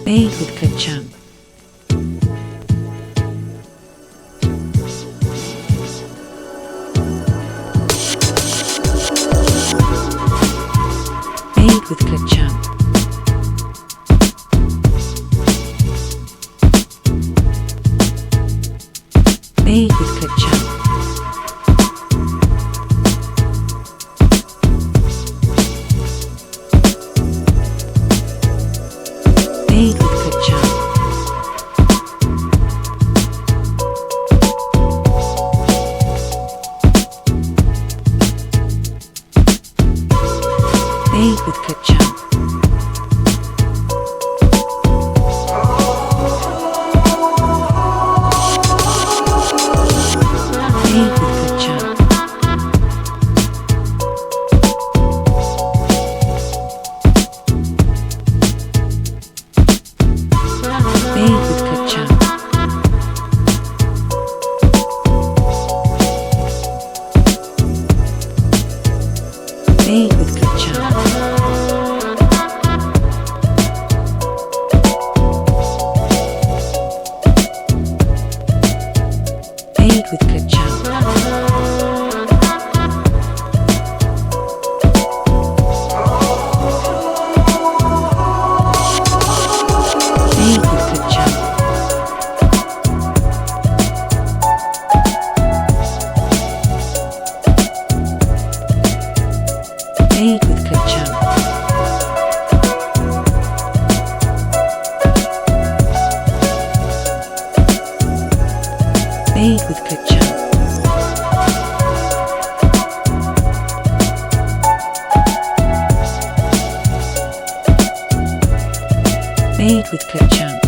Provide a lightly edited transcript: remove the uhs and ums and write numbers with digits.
Made with ketchup. Made with ketchup. Made with ketchup. Made with ketchup. Made with ketchup. Made with ketchup. Made with ketchup. Made with ketchup. Made with ketchup. Made with ketchup. Made with ketchup. Made with ketchup. Made with ketchup.